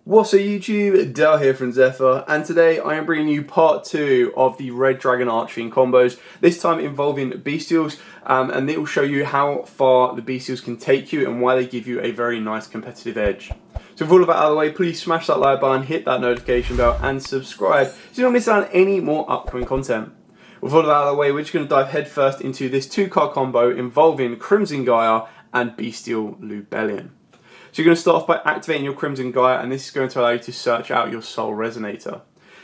What's up YouTube, Dale here from Zephyr, and today I am bringing you part 2 of the Red Dragon Archfiend combos, this time involving Bystials, and it will show you how far the Bystials can take you and why they give you a very nice competitive edge. So with all of that out of the way, please smash that like button, hit that notification bell and subscribe so you don't miss out on any more upcoming content. With all of that out of the way, we're just going to dive headfirst into this 2-card combo involving Crimson Gaia and Bestial Lubellion. So you're going to start off by activating your Crimson Gaia, and this is going to allow you to search out your Soul Resonator.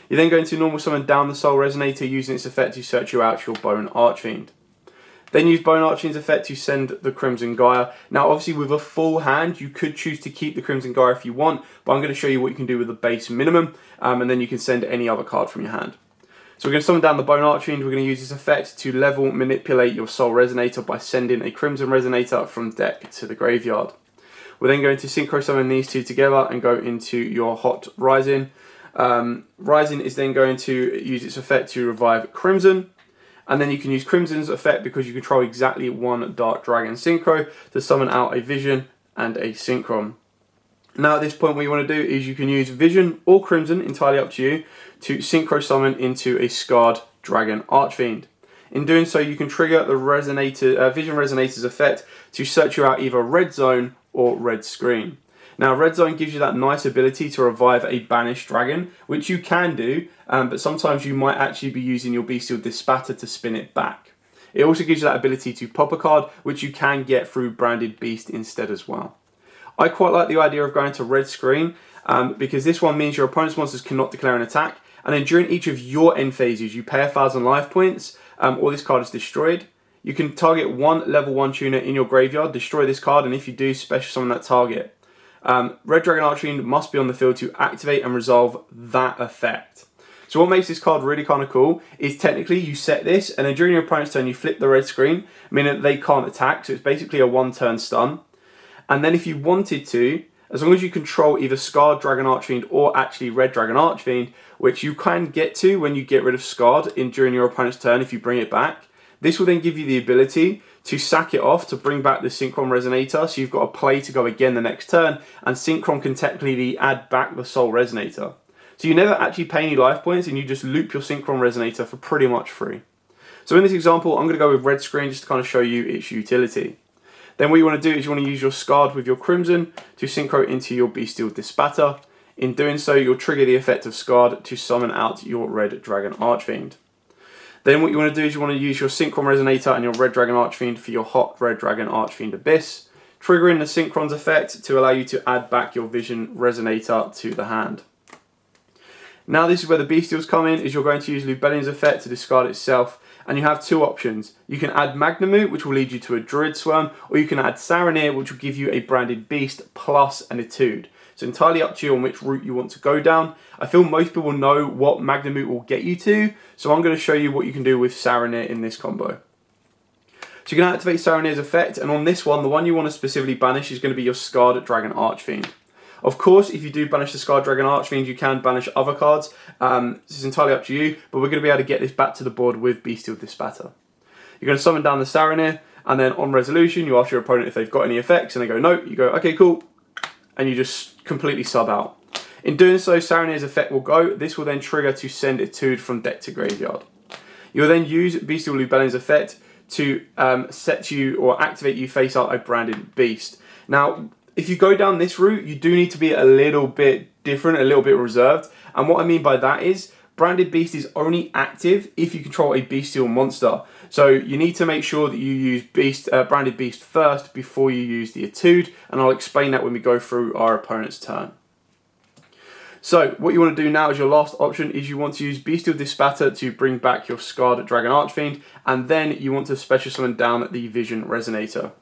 You're then going to normal summon down the Soul Resonator using its effect to search you out your Bone Archfiend. Then use Bone Archfiend's effect to send the Crimson Gaia. Now obviously with a full hand you could choose to keep the Crimson Gaia if you want, but I'm going to show you what you can do with the base minimum, and then you can send any other card from your hand. So we're going to summon down the Bone Archfiend. We're going to use this effect to level manipulate your Soul Resonator by sending a Crimson Resonator from deck to the graveyard. We're then going to synchro summon these two together and go into your Hot Rising. Rising is then going to use its effect to revive Crimson. And then you can use Crimson's effect because you control exactly one Dark Dragon synchro to summon out a Vision and a Synchron. Now at this point what you want to do is you can use Vision or Crimson, entirely up to you, to synchro summon into a Scarred Dragon Archfiend. In doing so you can trigger the Vision Resonator's effect to search you out either Red Zone or Red Screen. Now Red Zone gives you that nice ability to revive a banished dragon, which you can do, but sometimes you might actually be using your Bestial Dispatter to spin it back. It also gives you that ability to pop a card, which you can get through Branded Beast instead as well. I quite like the idea of going to Red Screen, because this one means your opponent's monsters cannot declare an attack, and then during each of your end phases you pay 1,000 life points, or this card is destroyed. You can target one level 1 tuner in your graveyard, destroy this card, and if you do, special summon that target. Red Dragon Archfiend must be on the field to activate and resolve that effect. So what makes this card really kind of cool is technically you set this, and then during your opponent's turn you flip the red screen, meaning that they can't attack, so it's basically a 1-turn stun. And then if you wanted to, as long as you control either Scarred Dragon Archfiend or actually Red Dragon Archfiend, which you can get to when you get rid of Scarred during your opponent's turn if you bring it back, this will then give you the ability to sack it off to bring back the Synchron Resonator, so you've got a play to go again the next turn, and Synchron can technically add back the Soul Resonator. So you never actually pay any life points, and you just loop your Synchron Resonator for pretty much free. So in this example, I'm going to go with Red Screen just to kind of show you its utility. Then what you want to do is you want to use your Scarred with your Crimson to synchro into your Bestial Dispatter. In doing so, you'll trigger the effect of Scarred to summon out your Red Dragon Archfiend. Then what you want to do is you want to use your Synchron Resonator and your Red Dragon Archfiend for your Hot Red Dragon Archfiend Abyss, triggering the Synchron's effect to allow you to add back your Vision Resonator to the hand. Now this is where the Bystials come in, is you're going to use Lubellion's effect to discard itself, and you have two options. You can add Magnamute, which will lead you to a Druid Swarm, or you can add Saronir, which will give you a Branded Beast plus an Etude. So entirely up to you on which route you want to go down. I feel most people know what Magnamute will get you to, so I'm going to show you what you can do with Saronir in this combo. So you can activate Saronir's effect, and on this one, the one you want to specifically banish is going to be your Scarred Dragon Archfiend. Of course, if you do banish the Scarred Dragon Archfiend, you can banish other cards. This is entirely up to you, but we're going to be able to get this back to the board with Bestial Dispatter. You're going to summon down the Saronir, and then on resolution, you ask your opponent if they've got any effects, and they go no, you go okay cool, and you just completely sub out. In doing so, Saronir's effect will go. This will then trigger to send Etude from deck to graveyard. You'll then use Bestial Lubellion's effect to set you or activate you face up a Branded Beast. Now, if you go down this route, you do need to be a little bit different, a little bit reserved. And what I mean by that is, Branded Beast is only active if you control a bestial monster. So you need to make sure that you use Branded Beast first before you use the Etude, and I'll explain that when we go through our opponent's turn. So what you want to do now as your last option is you want to use Bestial Dispatter to bring back your Scarred Dragon Archfiend, and then you want to special summon down the Vision Resonator.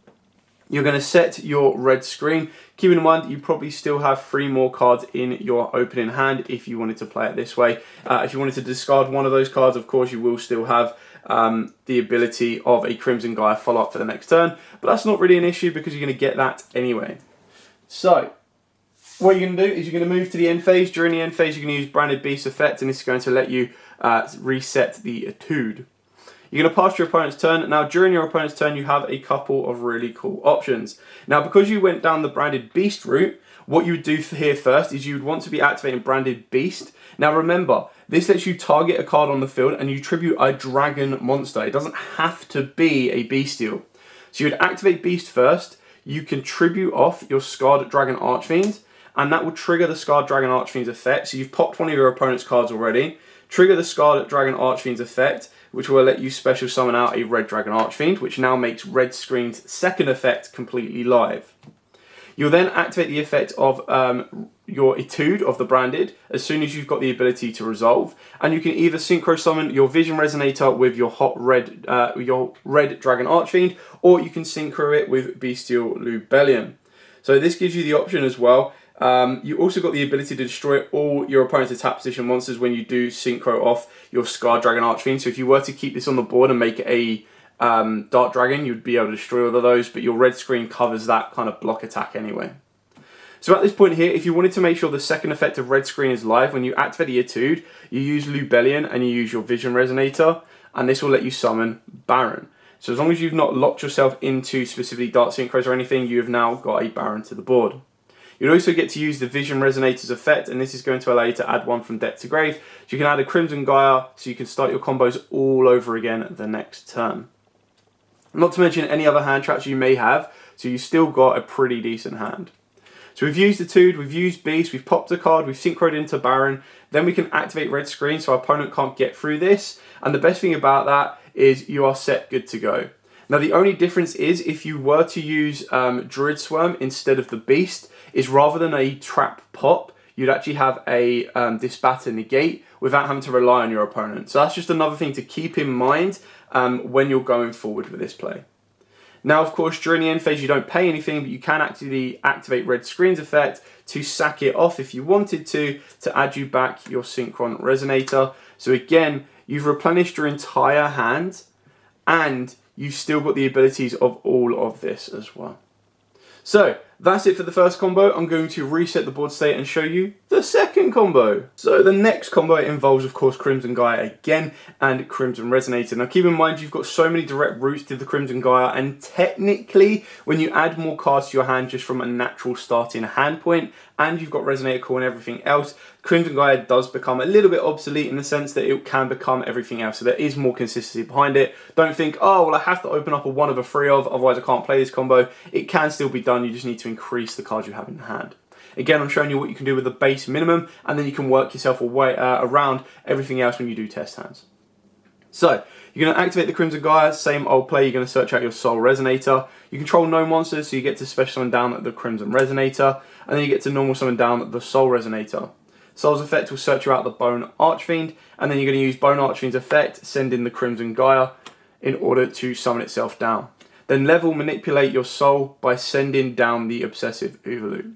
You're going to set your red screen. Keep in mind that you probably still have 3 more cards in your opening hand if you wanted to play it this way. If you wanted to discard one of those cards, of course, you will still have the ability of a Crimson Gaia follow-up for the next turn. But that's not really an issue because you're going to get that anyway. So, what you're going to do is you're going to move to the end phase. During the end phase, you're going to use Branded Beast effect, and this is going to let you reset the Etude. You're going to pass your opponent's turn. Now, during your opponent's turn, you have a couple of really cool options. Now, because you went down the Branded Beast route, what you would do here first is you would want to be activating Branded Beast. Now remember, this lets you target a card on the field and you tribute a dragon monster. It doesn't have to be a Bystial. So you would activate Beast first, you can tribute off your Scarred Dragon Archfiend, and that will trigger the Scarred Dragon Archfiend's effect. So you've popped one of your opponent's cards already, trigger the Scarred Dragon Archfiend's effect, which will let you special summon out a Red Dragon Archfiend, which now makes Red Screen's second effect completely live. You'll then activate the effect of your Etude of the Branded as soon as you've got the ability to resolve, and you can either synchro summon your Vision Resonator with your Red Dragon Archfiend, or you can synchro it with Bestial Lubellion. So this gives you the option as well. You also got the ability to destroy all your opponent's attack position monsters when you do synchro off your Scarred Dragon Archfiend. So if you were to keep this on the board and make it a Dark Dragon, you'd be able to destroy all of those, but your red screen covers that kind of block attack anyway. So at this point here, if you wanted to make sure the second effect of red screen is live, when you activate the Etude, you use Lubellion and you use your Vision Resonator, and this will let you summon Baron. So as long as you've not locked yourself into specifically Dark Synchros or anything, you have now got a Baron to the board. You'll also get to use the Vision Resonator's effect, and this is going to allow you to add one from deck to grave. So you can add a Crimson Gaia, so you can start your combos all over again the next turn. Not to mention any other hand traps you may have, so you've still got a pretty decent hand. So we've used Etude, we've used Beast, we've popped a card, we've synchroed into Baron, then we can activate red screen so our opponent can't get through this, and the best thing about that is you are set good to go. Now the only difference is if you were to use Druid Swarm instead of the Beast, is rather than a trap pop, you'd actually have a Disbatter negate without having to rely on your opponent. So that's just another thing to keep in mind when you're going forward with this play. Now, of course, during the end phase, you don't pay anything, but you can actually activate Red Screen's effect to sack it off if you wanted to add you back your Synchron Resonator. So again, you've replenished your entire hand, and you've still got the abilities of all of this as well. So that's it for the first combo. I'm going to reset the board state and show you the second combo. So the next combo involves, of course, Crimson Gaia again and Crimson Resonator. Now keep in mind you've got so many direct routes to the Crimson Gaia, and technically when you add more cards to your hand just from a natural starting hand point, and you've got Resonator Core and everything else, Crimson Gaia does become a little bit obsolete in the sense that it can become everything else. So there is more consistency behind it. Don't think, oh, well, I have to open up a 1 of a 3 of, otherwise I can't play this combo. It can still be done. You just need to increase the cards you have in hand. Again, I'm showing you what you can do with the base minimum, and then you can work yourself away, around everything else when you do test hands. So, you're going to activate the Crimson Gaia, same old play. You're going to search out your Soul Resonator. You control no monsters, so you get to special summon down the Crimson Resonator, and then you get to normal summon down the Soul Resonator. Soul's effect will search you out the Bone Archfiend, and then you're going to use Bone Archfiend's effect, send in the Crimson Gaia in order to summon itself down. Then level manipulate your soul by sending down the Obsessive Overloop.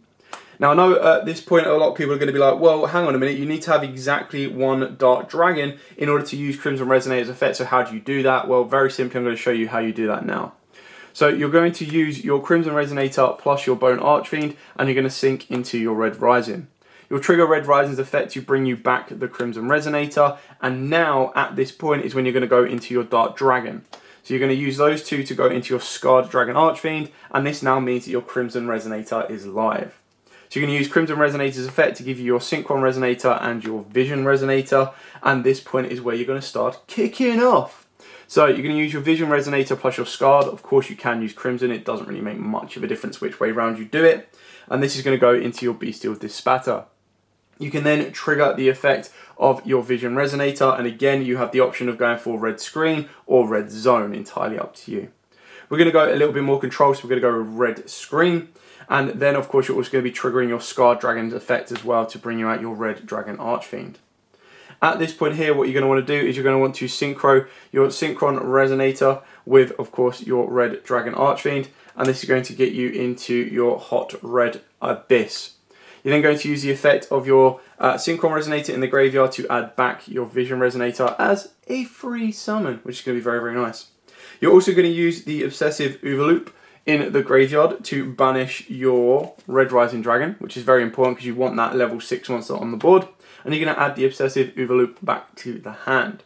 Now I know at this point a lot of people are going to be like, well, hang on a minute, you need to have exactly 1 Dark Dragon in order to use Crimson Resonator's effect, so how do you do that? Well, very simply, I'm going to show you how you do that now. So you're going to use your Crimson Resonator plus your Bone Archfiend, and you're going to sync into your Red Rising. You'll trigger Red Rising's effect to bring you back the Crimson Resonator, and now at this point is when you're going to go into your Dark Dragon. So you're going to use those two to go into your Scarred Dragon Archfiend, and this now means that your Crimson Resonator is live. So you're going to use Crimson Resonator's effect to give you your Synchron Resonator and your Vision Resonator, and this point is where you're going to start kicking off. So you're going to use your Vision Resonator plus your Scarred. Of course you can use Crimson, it doesn't really make much of a difference which way round you do it. And this is going to go into your Bystial Disbatter. You can then trigger the effect of your Vision Resonator, and again you have the option of going for Red Screen or Red Zone, entirely up to you. We're going to go a little bit more control, so we're going to go with Red Screen, and then of course you're also going to be triggering your Scarred Dragon's effect as well to bring you out your Red Dragon Archfiend. At this point here, what you're going to want to do is you're going to want to synchro your Synchron Resonator with, of course, your Red Dragon Archfiend, and this is going to get you into your Hot Red Abyss. You're then going to use the effect of your Synchron Resonator in the graveyard to add back your Vision Resonator as a free summon, which is going to be very, very nice. You're also going to use the Obsessive Overloop in the graveyard to banish your Red Rising Dragon, which is very important because you want that level 6 monster on the board. And you're going to add the Obsessive Overloop back to the hand.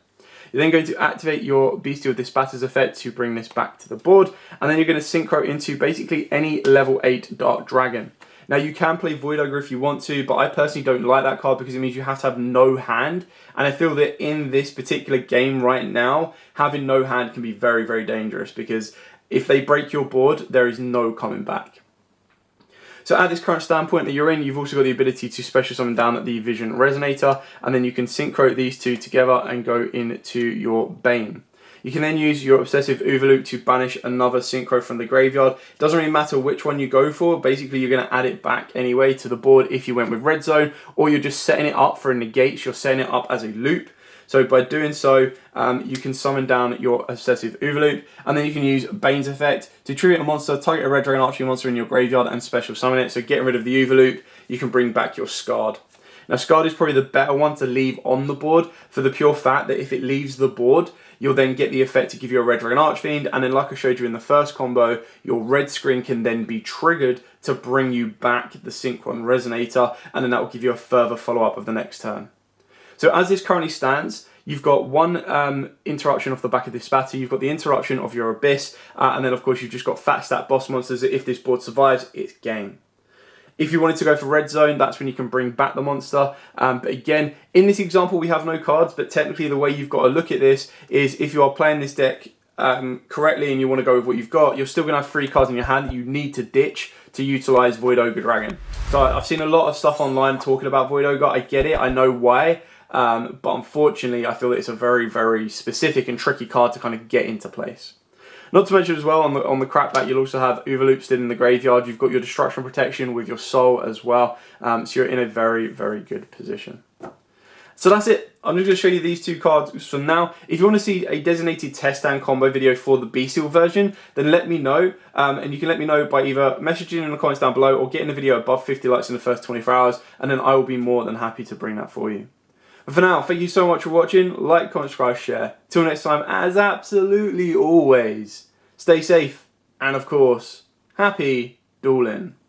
You're then going to activate your Bestial Disbatter's effect to bring this back to the board, and then you're going to synchro into basically any level 8 Dark Dragon. Now you can play Void Ogre if you want to, but I personally don't like that card because it means you have to have no hand. And I feel that in this particular game right now, having no hand can be very, very dangerous because if they break your board, there is no coming back. So at this current standpoint that you're in, you've also got the ability to special summon down the Vision Resonator, and then you can synchro these two together and go into your Bane. You can then use your Obsessive Overloop to banish another synchro from the graveyard. It doesn't really matter which one you go for. Basically, you're going to add it back anyway to the board if you went with Red Zone, or you're just setting it up for a negate. You're setting it up as a loop. So by doing so, you can summon down your Obsessive Overloop, and then you can use Bane's effect to trigger a monster, target a Red Dragon Archfiend monster in your graveyard, and special summon it. So getting rid of the Overloop, you can bring back your Scarred. Now Scarred is probably the better one to leave on the board for the pure fact that if it leaves the board, you'll then get the effect to give you a Red Dragon Archfiend, and then like I showed you in the first combo, your red screen can then be triggered to bring you back the Synchron Resonator, and then that will give you a further follow-up of the next turn. So as this currently stands, you've got one interruption off the back of this spatter, you've got the interruption of your Abyss, and then of course you've just got fat stat boss monsters that if this board survives, it's game. If you wanted to go for Red Zone, that's when you can bring back the monster. But again, in this example, we have no cards, but technically the way you've got to look at this is if you are playing this deck correctly and you want to go with what you've got, you're still going to have 3 cards in your hand that you need to ditch to utilize Void Ogre Dragon. So I've seen a lot of stuff online talking about Void Ogre. I get it. I know why. But unfortunately, I feel that it's a very, very specific and tricky card to kind of get into place. Not to mention as well, on the crap back, you'll also have Overloop still in the graveyard. You've got your destruction protection with your soul as well. So you're in a very, very good position. So that's it. I'm just going to show you these 2 cards for now. If you want to see a designated test stand combo video for the Bystial version, then let me know. And you can let me know by either messaging in the comments down below or getting the video above 50 likes in the first 24 hours. And then I will be more than happy to bring that for you. But for now, thank you so much for watching. Like, comment, subscribe, share. Till next time, as absolutely always, stay safe and, of course, happy dueling.